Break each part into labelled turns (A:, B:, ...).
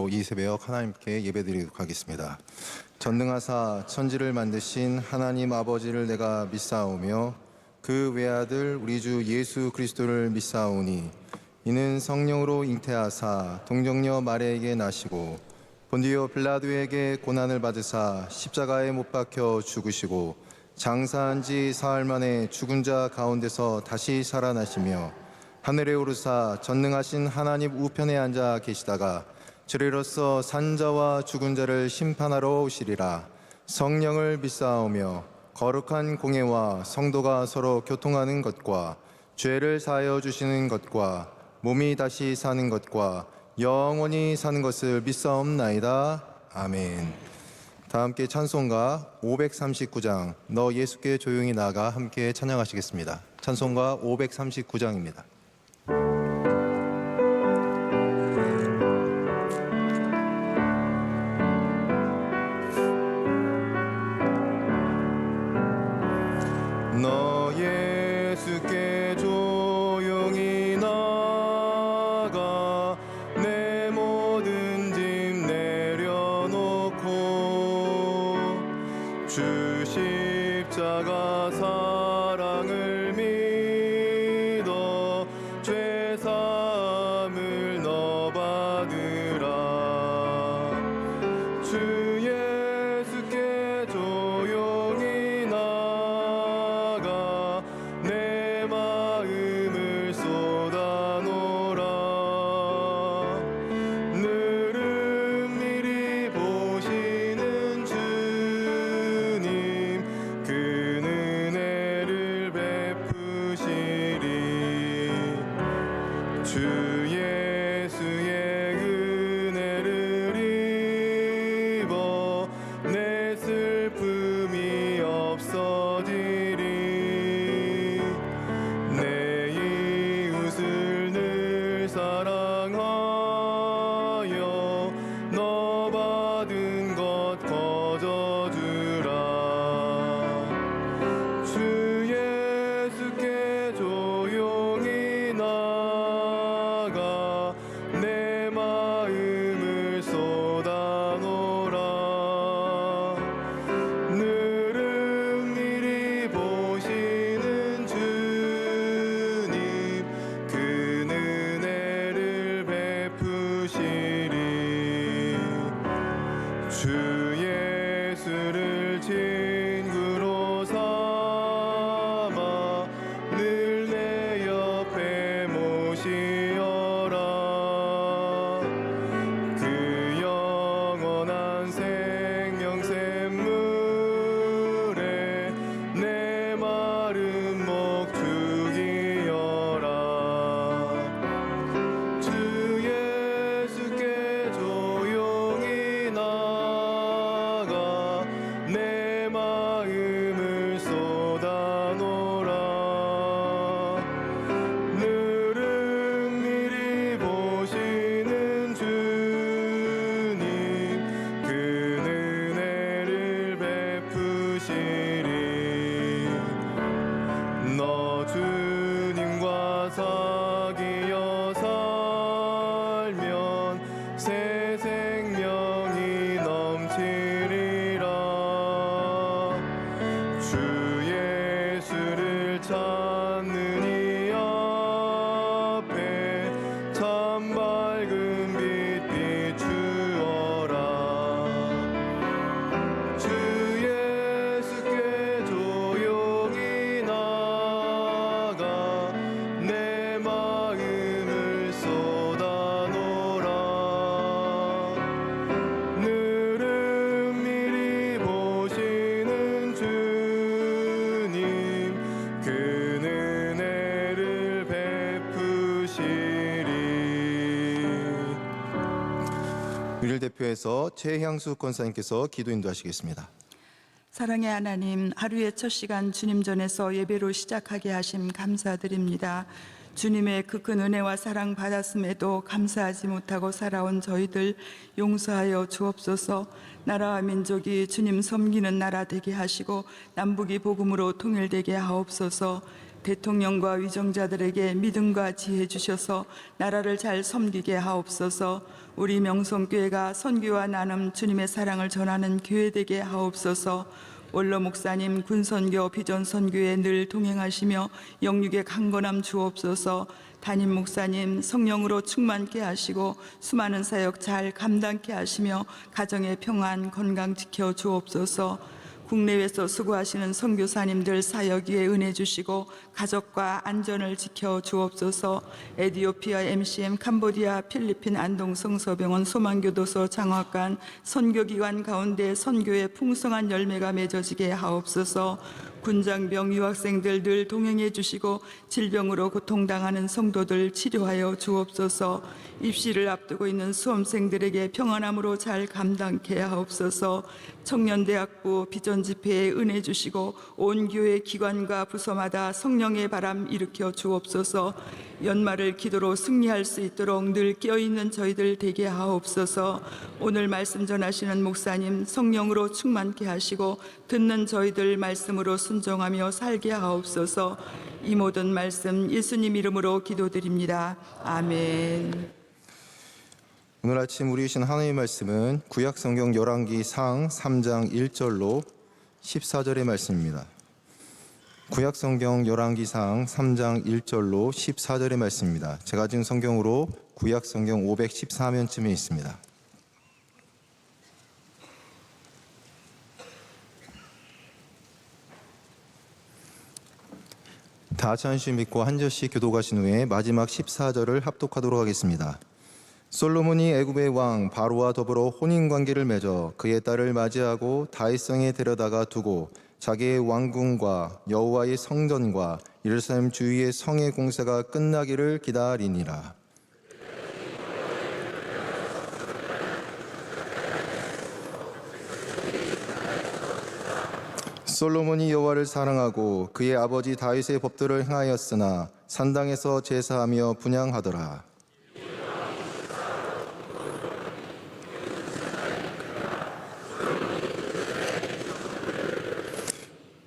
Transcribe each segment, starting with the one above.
A: 주시고 이 새벽 하나님께 예배드리도록 하겠습니다. 전능하사 천지를 만드신 하나님 아버지를 내가 믿사오며 그 외아들 우리 주 예수 그리스도를 믿사오니 이는 성령으로 잉태하사 동정녀 마리아에게 나시고 본디오 빌라도에게 고난을 받으사 십자가에 못 박혀 죽으시고 장사한 지 사흘 만에 죽은 자 가운데서 다시 살아나시며 하늘에 오르사 전능하신 하나님 우편에 앉아 계시다가 주리로서 산자와 죽은 자를 심판하러 오시리라. 성령을 믿사오며 거룩한 공예와 성도가 서로 교통하는 것과 죄를 사하여 주시는 것과 몸이 다시 사는 것과 영원히 사는 것을 믿사옵나이다. 아멘. 다 함께 찬송가 539장 너 예수께 조용히 나가 함께 찬양하시겠습니다. 찬송가 539장입니다. 너 예수께 조용히 나가 내 모든 짐 내려놓고 주 십자가 사랑을 믿어 죄 사함을 너 받으라. 주 예수께 조용히 나가 내 마음을 쏟아놓으라. 늘은 미리 보시는 주님 그 은혜를 베푸시리. 주 예수의 은혜를 입어 내 슬픔이 없어지리. 내 이웃을 늘 사랑하여 너 받은 것 거저주라. 주 예수께 조용히 나가 내 마음을 쏟아놓으라. 늘은 미리 보시는 주님 그 은혜를 베푸시리. 주 예수를 친구로 삼아 늘 내 옆에 모시어라. 그 영원한 생명 샘물에 내 마른 목 죽이어라. 주 예수께 조용히 나가 내 마음을 쏟아놓으라. 늘은 미리 보시는 주님 그 은혜를 베푸시리. 너 주님과 사귀어 살면 새 생명이 넘치리라. 주 예수를 찾는 이 앞에 참 밝은 빛 비추어라. 주 예수께 조용히 나가 내 마음을 쏟아놓으라. 늘은 미리 보시는 주님 그 은혜를 베푸시리. 유일 대표에서 최향수 권사님께서 기도 인도하시겠습니다.
B: 사랑의 하나님, 하루의 첫 시간 주님 전에서 예배로 시작하게 하심 감사드립니다. 주님의 그 큰 은혜와 사랑 받았음에도 감사하지 못하고 살아온 저희들 용서하여 주옵소서. 나라와 민족이 주님 섬기는 나라 되게 하시고 남북이 복음으로 통일되게 하옵소서. 대통령과 위정자들에게 믿음과 지혜 주셔서 나라를 잘 섬기게 하옵소서. 우리 명성교회가 선교와 나눔 주님의 사랑을 전하는 교회 되게 하옵소서. 원로 목사님 군선교 비전선교에 늘 동행하시며 영육의 강건함 주옵소서. 담임 목사님 성령으로 충만케 하시고 수많은 사역 잘 감당케 하시며 가정의 평안 건강 지켜 주옵소서. 국내외에서 수고하시는 선교사님들 사역 위에 은혜 주시고 가족과 안전을 지켜 주옵소서. 에티오피아 MCM 캄보디아 필리핀 안동 성서병원 소망교도소 장학관 선교기관 가운데 선교의 풍성한 열매가 맺어지게 하옵소서. 군장병 유학생들 늘 동행해 주시고 질병으로 고통당하는 성도들 치료하여 주옵소서. 입시를 앞두고 있는 수험생들에게 평안함으로 잘 감당케 하옵소서. 청년대학부 비전집회에 은혜 주시고 온 교회 기관과 부서마다 성령의 바람 일으켜 주옵소서. 연말을 기도로 승리할 수 있도록 늘 깨어있는 저희들 되게 하옵소서. 오늘 말씀 전하시는 목사님 성령으로 충만케 하시고 듣는 저희들 말씀으로 순종하며 살게 하옵소서. 이 모든 말씀 예수님 이름으로 기도드립니다. 아멘.
A: 오늘 아침 우리 주신 하나님의 말씀은 구약 성경 열왕기상 3장 1절로 14절의 말씀입니다. 구약 성경 열왕기상 3장 1절로 14절의 말씀입니다. 제가 지금 성경으로 구약 성경 514면쯤에 있습니다. 다 같이 한 줄 믿고 한 절씩 교독하신 후에 마지막 14절을 합독하도록 하겠습니다. 솔로몬이 애굽의 왕 바로와 더불어 혼인관계를 맺어 그의 딸을 맞이하고 다윗성에 데려다가 두고 자기의 왕궁과 여호와의 성전과 예루살렘 주위의 성의 공사가 끝나기를 기다리니라. 솔로몬이 여호와를 사랑하고 그의 아버지 다윗의 법도를 행하였으나 산당에서 제사하며 분향하더라.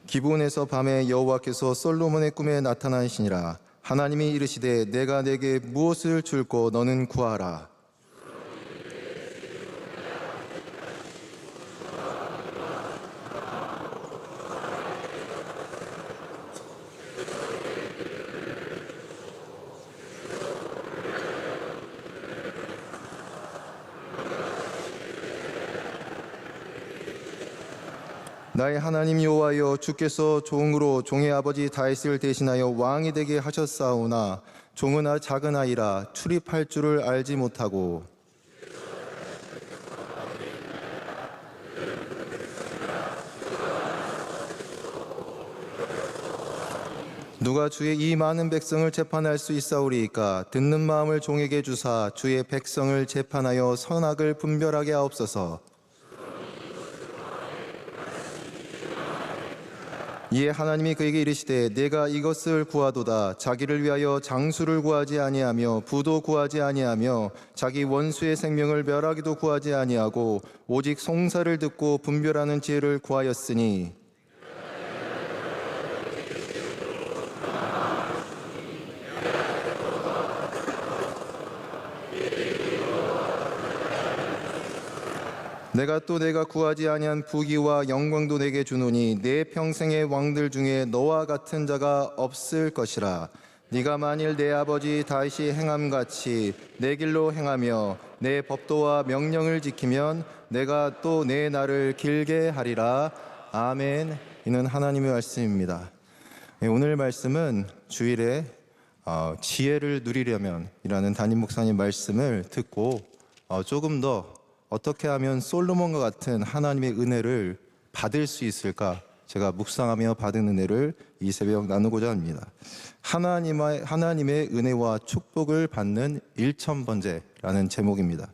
A: 기브온에서 밤에 여호와께서 솔로몬의 꿈에 나타나시니라. 하나님이 이르시되 내가 내게 무엇을 줄고 너는 구하라. 나의 하나님 여호와여, 주께서 종으로 종의 아버지 다윗을 대신하여 왕이 되게 하셨사오나 종은 작은 아이라 출입할 줄을 알지 못하고 누가 주의 이 많은 백성을 재판할 수 있사오리이까. 듣는 마음을 종에게 주사 주의 백성을 재판하여 선악을 분별하게 하옵소서. 이에 하나님이 그에게 이르시되 내가 이것을 구하도다. 자기를 위하여 장수를 구하지 아니하며 부도 구하지 아니하며 자기 원수의 생명을 멸하기도 구하지 아니하고 오직 송사를 듣고 분별하는 지혜를 구하였으니 내가 구하지 아니한 부귀와 영광도 내게 주노니 내 평생의 왕들 중에 너와 같은 자가 없을 것이라. 네가 만일 내 아버지 다윗이 행함같이 내 길로 행하며 내 법도와 명령을 지키면 내가 또 내 날을 길게 하리라. 아멘. 이는 하나님의 말씀입니다. 오늘 말씀은 주일에 지혜를 누리려면 이라는 담임 목사님 말씀을 듣고 조금 더 어떻게 하면 솔로몬과 같은 하나님의 은혜를 받을 수 있을까? 제가 묵상하며 받은 은혜를 이 새벽 나누고자 합니다. 하나님의 은혜와 축복을 받는 1000번째라는 제목입니다.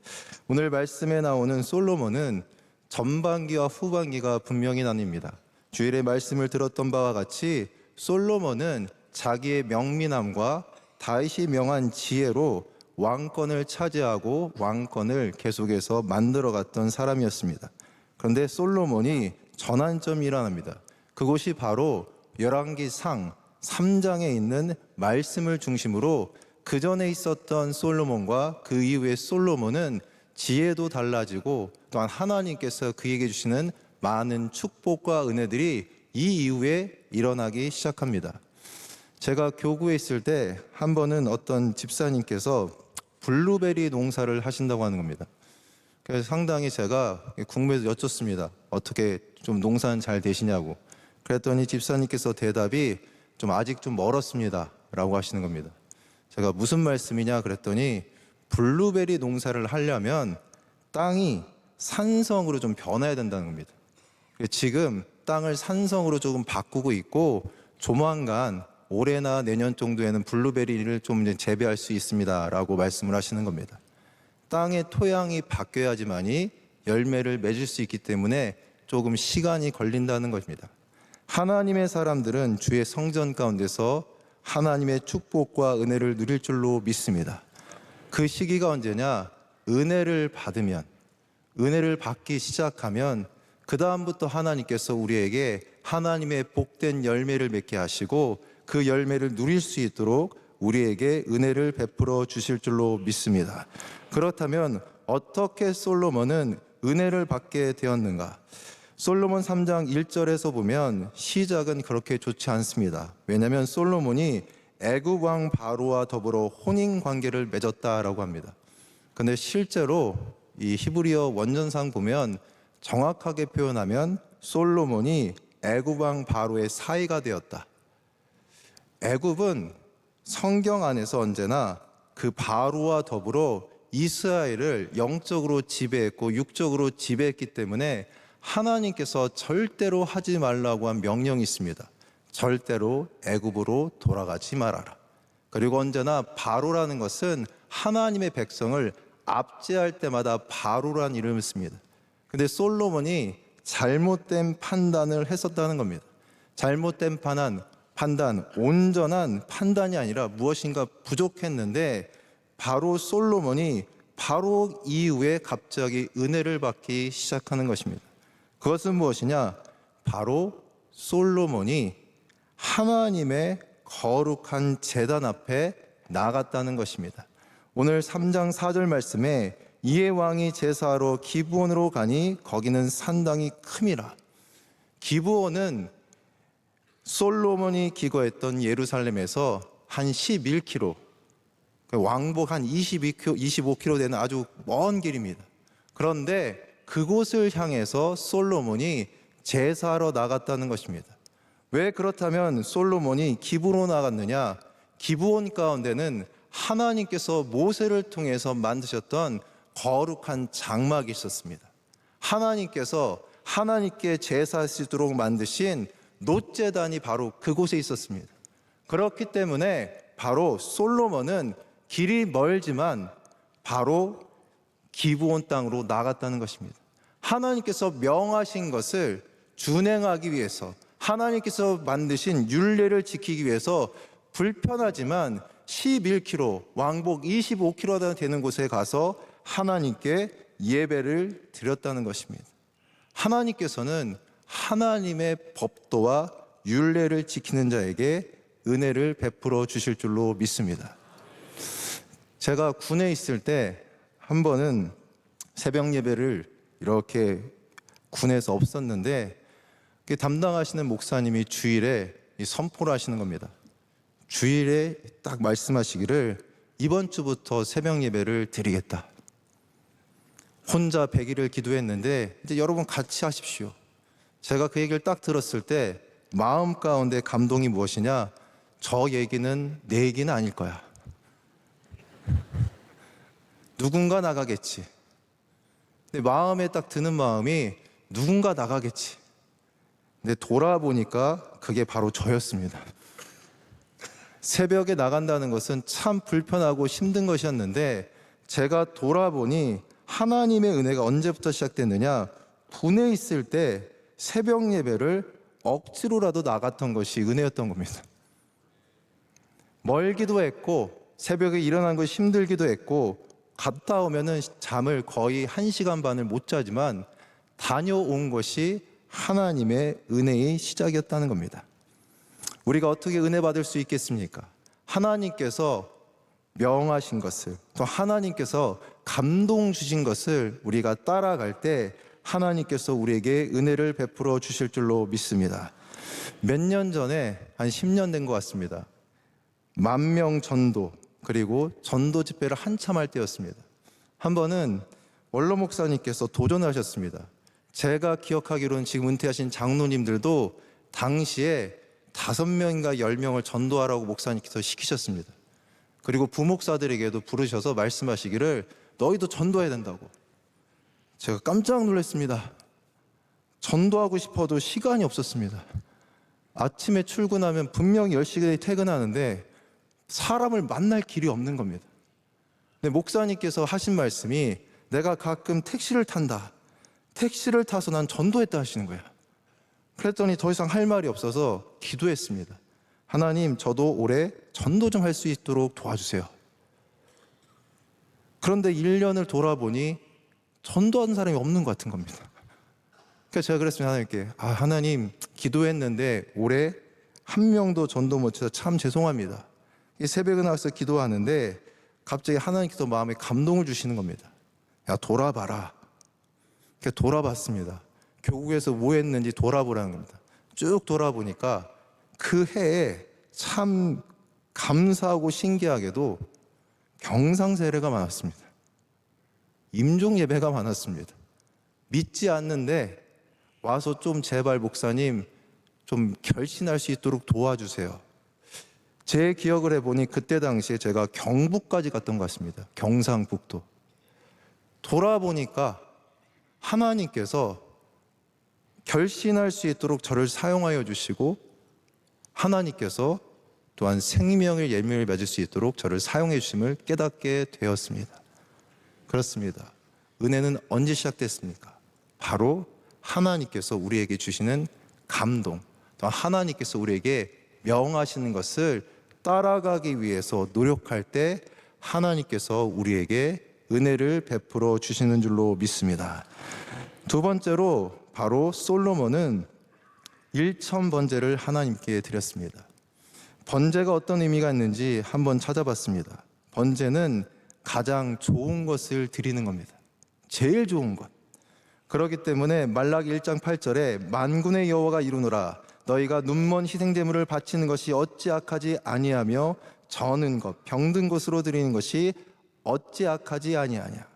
A: 오늘 말씀에 나오는 솔로몬은 전반기와 후반기가 분명히 나뉩니다. 주일에 말씀을 들었던 바와 같이 솔로몬은 자기의 명민함과 다윗이 명한 지혜로 왕권을 차지하고 왕권을 계속해서 만들어갔던 사람이었습니다. 그런데 솔로몬이 전환점이 일어납니다. 그곳이 바로 열왕기상 3장에 있는 말씀을 중심으로 그 전에 있었던 솔로몬과 그 이후의 솔로몬은 지혜도 달라지고 또한 하나님께서 그에게 주시는 많은 축복과 은혜들이 이 이후에 일어나기 시작합니다. 제가 교구에 있을 때 한 번은 어떤 집사님께서 블루베리 농사를 하신다고 하는 겁니다. 그래서 상당히 제가 궁금해서 여쭙습니다. 어떻게 좀 농사는 잘 되시냐고. 그랬더니 집사님께서 대답이 아직 좀 멀었습니다 라고 하시는 겁니다. 제가 무슨 말씀이냐 그랬더니 블루베리 농사를 하려면 땅이 산성으로 좀 변해야 된다는 겁니다. 지금 땅을 산성으로 조금 바꾸고 있고 조만간 올해나 내년 정도에는 블루베리를 좀 이제 재배할 수 있습니다 라고 말씀을 하시는 겁니다. 땅의 토양이 바뀌어야지만이 열매를 맺을 수 있기 때문에 조금 시간이 걸린다는 것입니다. 하나님의 사람들은 주의 성전 가운데서 하나님의 축복과 은혜를 누릴 줄로 믿습니다. 그 시기가 언제냐? 은혜를 받으면, 은혜를 받기 시작하면 그 다음부터 하나님께서 우리에게 하나님의 복된 열매를 맺게 하시고 그 열매를 누릴 수 있도록 우리에게 은혜를 베풀어 주실 줄로 믿습니다. 그렇다면 어떻게 솔로몬은 은혜를 받게 되었는가? 솔로몬 3장 1절에서 보면 시작은 그렇게 좋지 않습니다. 왜냐하면 솔로몬이 애굽 왕 바로와 더불어 혼인 관계를 맺었다라고 합니다. 근데 실제로 이 히브리어 원전상 보면 정확하게 표현하면 솔로몬이 애굽 왕 바로의 사이가 되었다. 애굽은 성경 안에서 언제나 그 바로와 더불어 이스라엘을 영적으로 지배했고 육적으로 지배했기 때문에 하나님께서 절대로 하지 말라고 한 명령이 있습니다. 절대로 애굽으로 돌아가지 말아라. 그리고 언제나 바로라는 것은 하나님의 백성을 압제할 때마다 바로라는 이름을 씁니다. 근데 솔로몬이 잘못된 판단을 했었다는 겁니다. 잘못된 판단, 온전한 판단이 아니라 무엇인가 부족했는데 바로 솔로몬이 바로 이후에 갑자기 은혜를 받기 시작하는 것입니다. 그것은 무엇이냐? 바로 솔로몬이 하나님의 거룩한 제단 앞에 나갔다는 것입니다. 오늘 3장 4절 말씀에 이에 왕이 제사하러 기브온으로 가니 거기는 산당이 큼이라. 기브온은 솔로몬이 기거했던 예루살렘에서 한 11km, 왕복 한 25km 되는 아주 먼 길입니다. 그런데 그곳을 향해서 솔로몬이 제사하러 나갔다는 것입니다. 왜 그렇다면 솔로몬이 기브온으로 나갔느냐? 기브온 가운데는 하나님께서 모세를 통해서 만드셨던 거룩한 장막이 있었습니다. 하나님께서 하나님께 제사할 수 있도록 만드신 놋제단이 바로 그곳에 있었습니다. 그렇기 때문에 바로 솔로몬은 길이 멀지만 바로 기브온 땅으로 나갔다는 것입니다. 하나님께서 명하신 것을 준행하기 위해서, 하나님께서 만드신 율례를 지키기 위해서 불편하지만 11km, 왕복 25km 되는 곳에 가서 하나님께 예배를 드렸다는 것입니다. 하나님께서는 하나님의 법도와 율례를 지키는 자에게 은혜를 베풀어 주실 줄로 믿습니다. 제가 군에 있을 때 한 번은 새벽 예배를 이렇게 군에서 없었는데 담당하시는 목사님이 주일에 선포를 하시는 겁니다. 주일에 딱 말씀하시기를 이번 주부터 새벽 예배를 드리겠다. 혼자 100일을 기도했는데 이제 여러분 같이 하십시오. 제가 그 얘기를 딱 들었을 때 마음 가운데 감동이 무엇이냐? 저 얘기는 내 얘기는 아닐 거야. 누군가 나가겠지. 근데 마음에 딱 드는 마음이 누군가 나가겠지. 근데 돌아보니까 그게 바로 저였습니다. 새벽에 나간다는 것은 참 불편하고 힘든 것이었는데 제가 돌아보니 하나님의 은혜가 언제부터 시작됐느냐? 군에 있을 때 새벽 예배를 억지로라도 나갔던 것이 은혜였던 겁니다. 멀기도 했고 새벽에 일어난 것이 힘들기도 했고 갔다 오면은 잠을 거의 1시간 반을 못 자지만 다녀온 것이 하나님의 은혜의 시작이었다는 겁니다. 우리가 어떻게 은혜 받을 수 있겠습니까? 하나님께서 명하신 것을, 또 하나님께서 감동 주신 것을 우리가 따라갈 때 하나님께서 우리에게 은혜를 베풀어 주실 줄로 믿습니다. 몇 년 전에, 한 10년 된 것 같습니다. 10,000명 전도, 그리고 전도 집회를 한참 할 때였습니다. 한 번은 원로 목사님께서 도전을 하셨습니다. 제가 기억하기로는 지금 은퇴하신 장로님들도 당시에 5명인가 10명을 전도하라고 목사님께서 시키셨습니다. 그리고 부목사들에게도 부르셔서 말씀하시기를 너희도 전도해야 된다고. 제가 깜짝 놀랐습니다. 전도하고 싶어도 시간이 없었습니다. 아침에 출근하면 분명히 10시에 퇴근하는데 사람을 만날 길이 없는 겁니다. 근데 목사님께서 하신 말씀이 내가 가끔 택시를 탄다. 택시를 타서 난 전도했다 하시는 거예요. 그랬더니 더 이상 할 말이 없어서 기도했습니다. 하나님, 저도 올해 전도 좀 할 수 있도록 도와주세요. 그런데 1년을 돌아보니 전도하는 사람이 없는 것 같은 겁니다. 그래서 제가 그랬습니다. 하나님께, 하나님, 기도했는데 올해 한 명도 전도 못해서 참 죄송합니다. 이 새벽에 나와서 기도하는데 갑자기 하나님께서 마음에 감동을 주시는 겁니다. 야, 돌아봐라. 그래서 돌아봤습니다. 교국에서 뭐 했는지 돌아보라는 겁니다. 쭉 돌아보니까 그 해에 참 감사하고 신기하게도 경상 세례가 많았습니다. 임종 예배가 많았습니다. 믿지 않는데 와서 좀 제발 목사님 좀 결신할 수 있도록 도와주세요. 제 기억을 해보니 그때 당시에 제가 경북까지 갔던 것 같습니다. 경상북도. 돌아보니까 하나님께서 결신할 수 있도록 저를 사용하여 주시고 하나님께서 또한 생명의 열매를 맺을 수 있도록 저를 사용해 주심을 깨닫게 되었습니다. 그렇습니다. 은혜는 언제 시작됐습니까? 바로 하나님께서 우리에게 주시는 감동, 또 하나님께서 우리에게 명하시는 것을 따라가기 위해서 노력할 때 하나님께서 우리에게 은혜를 베풀어 주시는 줄로 믿습니다. 두 번째로 바로 솔로몬은 1000번제를 하나님께 드렸습니다. 번제가 어떤 의미가 있는지 한번 찾아봤습니다. 번제는 가장 좋은 것을 드리는 겁니다. 제일 좋은 것. 그렇기 때문에 말라기 1장 8절에 만군의 여호와가 이루노라 너희가 눈먼 희생제물을 바치는 것이 어찌 악하지 아니하며 저는 것 병든 것으로 드리는 것이 어찌 악하지 아니하냐.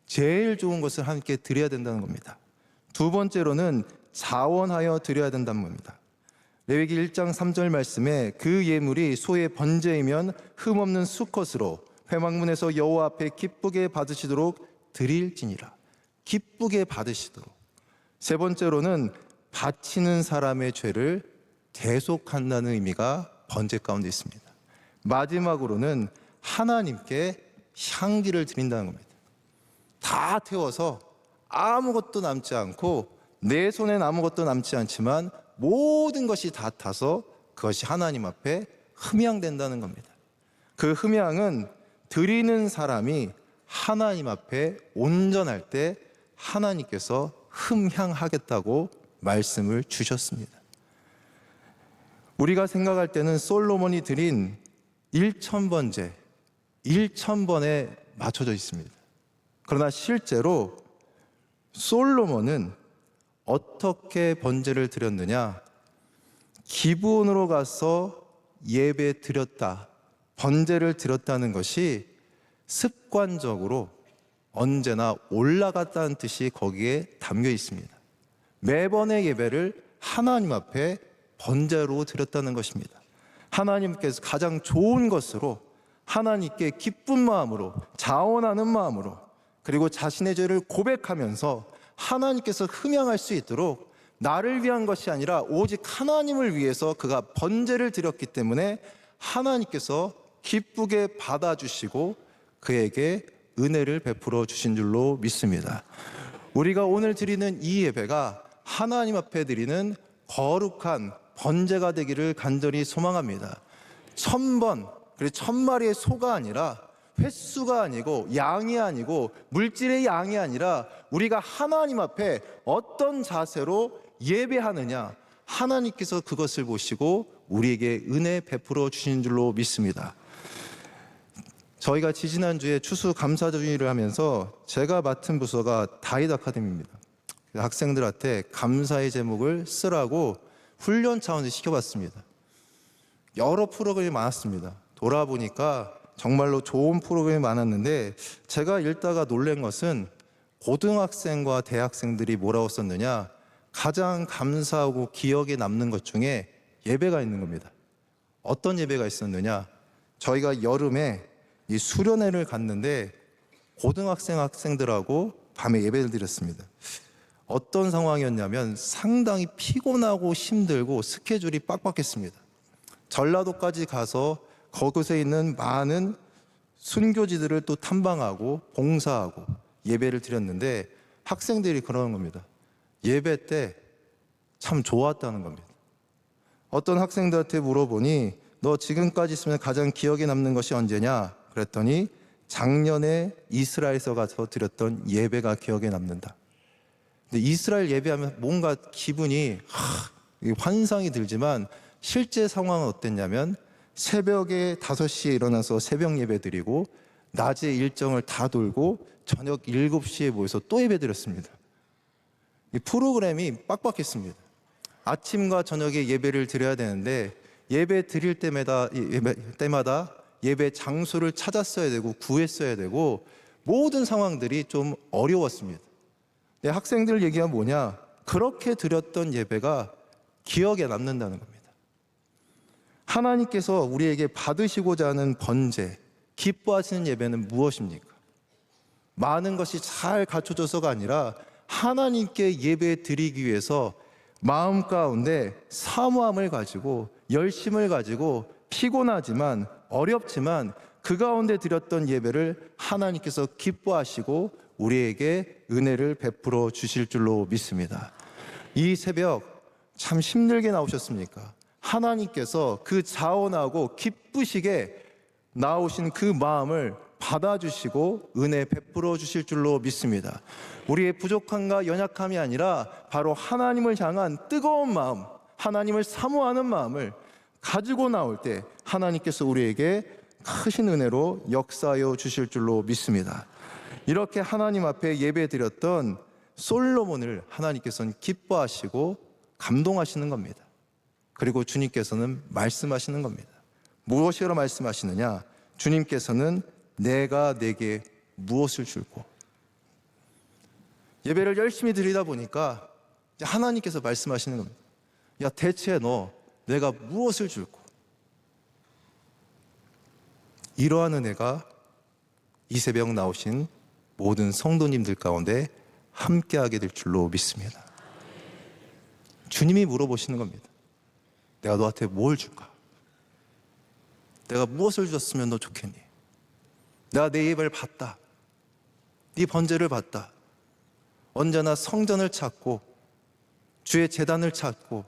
A: 제일 좋은 것을 함께 드려야 된다는 겁니다. 두 번째로는 자원하여 드려야 된다는 겁니다. 레위기 1장 3절 말씀에 그 예물이 소의 번제이면 흠없는 수컷으로 회막문에서 여호와 앞에 기쁘게 받으시도록 드릴지니라. 기쁘게 받으시도록. 세 번째로는 바치는 사람의 죄를 대속한다는 의미가 번제 가운데 있습니다. 마지막으로는 하나님께 향기를 드린다는 겁니다. 다 태워서 아무것도 남지 않고 내 손엔 아무것도 남지 않지만 모든 것이 다 타서 그것이 하나님 앞에 흠향된다는 겁니다. 그 흠향은 드리는 사람이 하나님 앞에 온전할 때 하나님께서 흠향하겠다고 말씀을 주셨습니다. 우리가 생각할 때는 솔로몬이 드린 1000번제, 1000번에 맞춰져 있습니다. 그러나 실제로 솔로몬은 어떻게 번제를 드렸느냐? 기브온으로 가서 예배 드렸다, 번제를 드렸다는 것이 습관적으로 언제나 올라갔다는 뜻이 거기에 담겨 있습니다. 매번의 예배를 하나님 앞에 번제로 드렸다는 것입니다. 하나님께서 가장 좋은 것으로 하나님께 기쁜 마음으로 자원하는 마음으로 그리고 자신의 죄를 고백하면서 하나님께서 흠향할 수 있도록 나를 위한 것이 아니라 오직 하나님을 위해서 그가 번제를 드렸기 때문에 하나님께서 기쁘게 받아주시고 그에게 은혜를 베풀어 주신 줄로 믿습니다. 우리가 오늘 드리는 이 예배가 하나님 앞에 드리는 거룩한 번제가 되기를 간절히 소망합니다. 1000번 그리고 1000마리의 소가 아니라 횟수가 아니고 양이 아니고 물질의 양이 아니라 우리가 하나님 앞에 어떤 자세로 예배하느냐, 하나님께서 그것을 보시고 우리에게 은혜 베풀어 주신 줄로 믿습니다. 저희가 지지난주에 추수감사주의를 하면서 제가 맡은 부서가 다윗 아카데미입니다. 학생들한테 감사의 제목을 쓰라고 훈련 차원에서 시켜봤습니다. 여러 프로그램이 많았습니다. 돌아보니까 정말로 좋은 프로그램이 많았는데 제가 읽다가 놀란 것은 고등학생과 대학생들이 뭐라고 썼느냐, 가장 감사하고 기억에 남는 것 중에 예배가 있는 겁니다. 어떤 예배가 있었느냐, 저희가 여름에 이 수련회를 갔는데 학생들하고 밤에 예배를 드렸습니다. 어떤 상황이었냐면 상당히 피곤하고 힘들고 스케줄이 빡빡했습니다. 전라도까지 가서 거기서 있는 많은 순교지들을 또 탐방하고 봉사하고 예배를 드렸는데 학생들이 그러는 겁니다. 예배 때 참 좋았다는 겁니다. 어떤 학생들한테 물어보니 너 지금까지 있으면 가장 기억에 남는 것이 언제냐? 그랬더니 작년에 이스라엘에서 가서 드렸던 예배가 기억에 남는다. 근데 이스라엘 예배하면 뭔가 기분이 환상이 들지만 실제 상황은 어땠냐면 새벽에 5시에 일어나서 새벽 예배 드리고 낮에 일정을 다 돌고 저녁 7시에 모여서 또 예배 드렸습니다. 이 프로그램이 빡빡했습니다. 아침과 저녁에 예배를 드려야 되는데 예배 드릴 때마다 예배 장소를 찾았어야 되고 구했어야 되고 모든 상황들이 좀 어려웠습니다. 내 학생들 얘기가 뭐냐? 그렇게 드렸던 예배가 기억에 남는다는 겁니다. 하나님께서 우리에게 받으시고자 하는 번제, 기뻐하시는 예배는 무엇입니까? 많은 것이 잘 갖춰져서가 아니라 하나님께 예배 드리기 위해서 마음 가운데 사모함을 가지고 열심을 가지고 피곤하지만 어렵지만 그 가운데 드렸던 예배를 하나님께서 기뻐하시고 우리에게 은혜를 베풀어 주실 줄로 믿습니다. 이 새벽 참 힘들게 나오셨습니까? 하나님께서 그 자원하고 기쁘시게 나오신 그 마음을 받아주시고 은혜 베풀어 주실 줄로 믿습니다. 우리의 부족함과 연약함이 아니라 바로 하나님을 향한 뜨거운 마음, 하나님을 사모하는 마음을 가지고 나올 때 하나님께서 우리에게 크신 은혜로 역사하여 주실 줄로 믿습니다. 이렇게 하나님 앞에 예배드렸던 솔로몬을 하나님께서는 기뻐하시고 감동하시는 겁니다. 그리고 주님께서는 말씀하시는 겁니다. 무엇이라 말씀하시느냐? 주님께서는 내가 내게 무엇을 줄고, 예배를 열심히 드리다 보니까 하나님께서 말씀하시는 겁니다. 야, 대체 너 내가 무엇을 줄고? 이러한 은혜가 이 새벽 나오신 모든 성도님들 가운데 함께하게 될 줄로 믿습니다. 주님이 물어보시는 겁니다. 내가 너한테 뭘 줄까? 내가 무엇을 줬으면 너 좋겠니? 내가 내 예배를 받다. 네 번제를 받다. 언제나 성전을 찾고 주의 제단을 찾고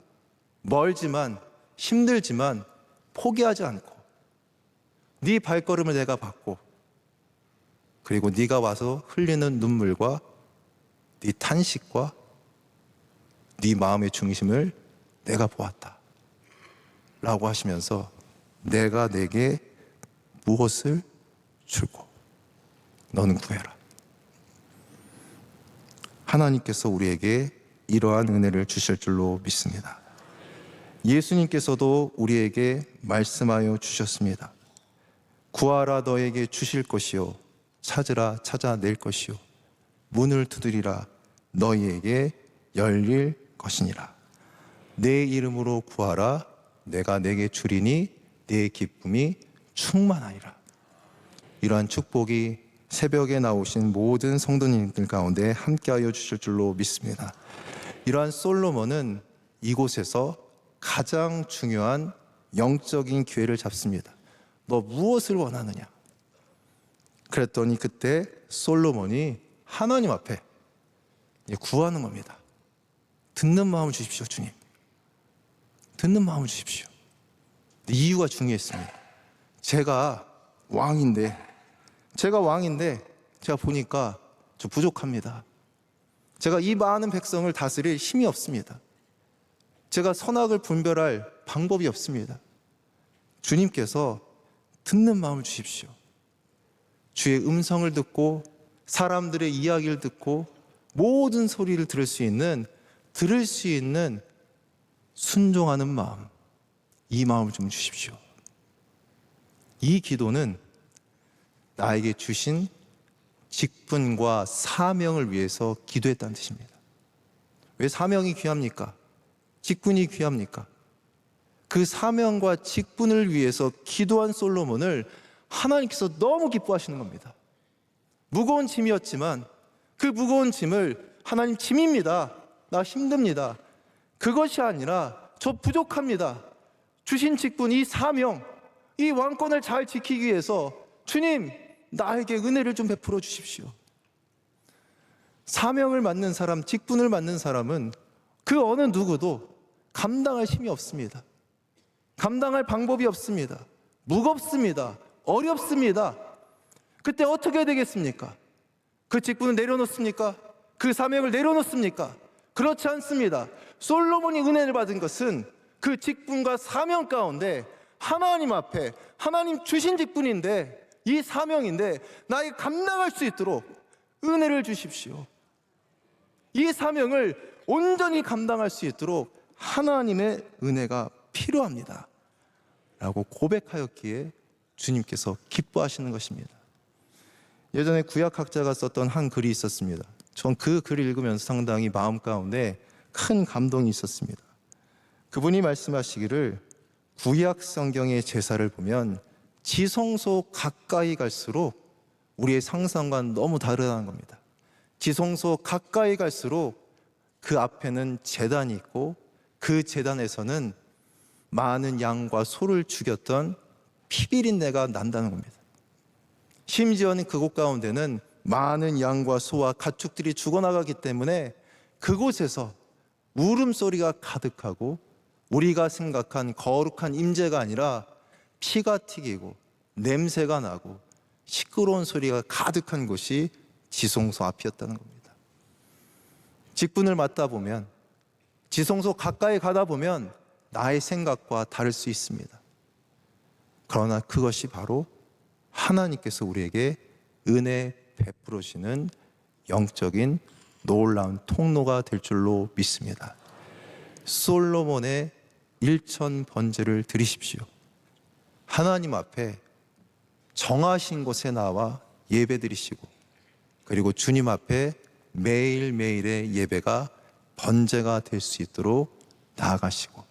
A: 멀지만 힘들지만 포기하지 않고 네 발걸음을 내가 받고 그리고 네가 와서 흘리는 눈물과 네 탄식과 네 마음의 중심을 내가 보았다 라고 하시면서 내가 내게 무엇을 줄고 너는 구해라. 하나님께서 우리에게 이러한 은혜를 주실 줄로 믿습니다. 예수님께서도 우리에게 말씀하여 주셨습니다. 구하라 너에게 주실 것이요 찾으라 찾아낼 것이요 문을 두드리라 너희에게 열릴 것이니라. 내 이름으로 구하라 내가 내게 주리니 내 기쁨이 충만하리라. 이러한 축복이 새벽에 나오신 모든 성도님들 가운데 함께하여 주실 줄로 믿습니다. 이러한 솔로몬은 이곳에서 가장 중요한 영적인 기회를 잡습니다. 너 무엇을 원하느냐? 그랬더니 그때 솔로몬이 하나님 앞에 구하는 겁니다. 듣는 마음을 주십시오, 주님. 듣는 마음을 주십시오. 이유가 중요했습니다. 제가 왕인데 제가 보니까 저 부족합니다. 제가 이 많은 백성을 다스릴 힘이 없습니다. 제가 선악을 분별할 방법이 없습니다. 주님께서 듣는 마음을 주십시오. 주의 음성을 듣고 사람들의 이야기를 듣고 모든 소리를 들을 수 있는 순종하는 마음, 이 마음을 좀 주십시오. 이 기도는 나에게 주신 직분과 사명을 위해서 기도했다는 뜻입니다. 왜 사명이 귀합니까? 직분이 귀합니까? 그 사명과 직분을 위해서 기도한 솔로몬을 하나님께서 너무 기뻐하시는 겁니다. 무거운 짐이었지만 그 무거운 짐을 하나님, 짐입니다. 나 힘듭니다. 그것이 아니라 저 부족합니다. 주신 직분, 이 사명, 이 왕권을 잘 지키기 위해서 주님, 나에게 은혜를 좀 베풀어 주십시오. 사명을 맡는 사람, 직분을 맡는 사람은 그 어느 누구도 감당할 힘이 없습니다. 감당할 방법이 없습니다. 무겁습니다. 어렵습니다. 그때 어떻게 되겠습니까? 그 직분을 내려놓습니까? 그 사명을 내려놓습니까? 그렇지 않습니다. 솔로몬이 은혜를 받은 것은 그 직분과 사명 가운데 하나님 앞에, 하나님 주신 직분인데, 이 사명인데 나에게 감당할 수 있도록 은혜를 주십시오. 이 사명을 온전히 감당할 수 있도록 하나님의 은혜가 필요합니다 라고 고백하였기에 주님께서 기뻐하시는 것입니다. 예전에 구약학자가 썼던 한 글이 있었습니다. 전 그 글을 읽으면서 상당히 마음 가운데 큰 감동이 있었습니다. 그분이 말씀하시기를, 구약 성경의 제사를 보면 지성소 가까이 갈수록 우리의 상상과는 너무 다르다는 겁니다. 지성소 가까이 갈수록 그 앞에는 제단이 있고 그 제단에서는 많은 양과 소를 죽였던 피비린내가 난다는 겁니다. 심지어는 그곳 가운데는 많은 양과 소와 가축들이 죽어나가기 때문에 그곳에서 울음소리가 가득하고 우리가 생각한 거룩한 임재가 아니라 피가 튀기고 냄새가 나고 시끄러운 소리가 가득한 곳이 지성소 앞이었다는 겁니다. 직분을 맡다 보면, 지성소 가까이 가다 보면 나의 생각과 다를 수 있습니다. 그러나 그것이 바로 하나님께서 우리에게 은혜 베풀어 주시는 영적인 놀라운 통로가 될 줄로 믿습니다. 솔로몬의 일천 번제를 드리십시오. 하나님 앞에 정하신 곳에 나와 예배 드리시고, 그리고 주님 앞에 매일매일의 예배가 번제가 될 수 있도록 나아가시고,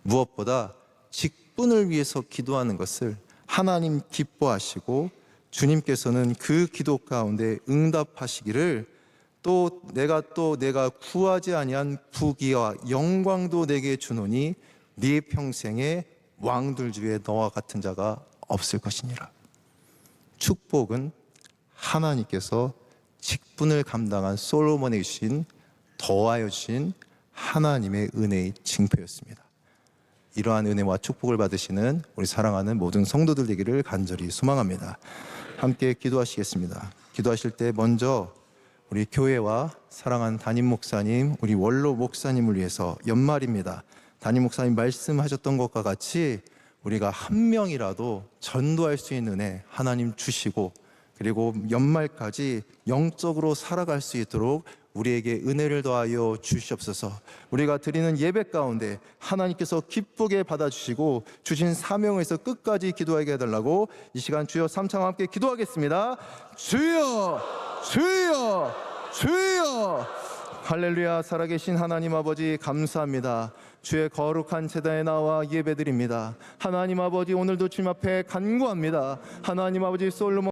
A: 무엇보다 직분을 위해서 기도하는 것을 하나님 기뻐하시고 주님께서는 그 기도 가운데 응답하시기를, 또 내가 구하지 아니한 부귀와 영광도 내게 주노니 네 평생에 왕들 중에 너와 같은 자가 없을 것이니라. 축복은 하나님께서 직분을 감당한 솔로몬에게 주신, 더하여 주신 하나님의 은혜의 징표였습니다. 이러한 은혜와 축복을 받으시는 우리 사랑하는 모든 성도들 되기를 간절히 소망합니다. 함께 기도하시겠습니다. 기도하실 때 먼저 우리 교회와 사랑하는 담임 목사님, 우리 원로 목사님을 위해서, 연말입니다. 담임 목사님 말씀하셨던 것과 같이 우리가 한 명이라도 전도할 수 있는 은혜 하나님 주시고, 그리고 연말까지 영적으로 살아갈 수 있도록 우리에게 은혜를 더하여 주시옵소서. 우리가 드리는 예배 가운데 하나님께서 기쁘게 받아주시고 주신 사명에서 끝까지 기도하게 해달라고 이 시간 주여 삼창과 함께 기도하겠습니다. 주여, 주여, 주여. 할렐루야. 살아계신 하나님 아버지 감사합니다. 주의 거룩한 제단에 나와 예배드립니다. 하나님 아버지, 오늘도 주님 앞에 간구합니다. 하나님 아버지, 솔로몬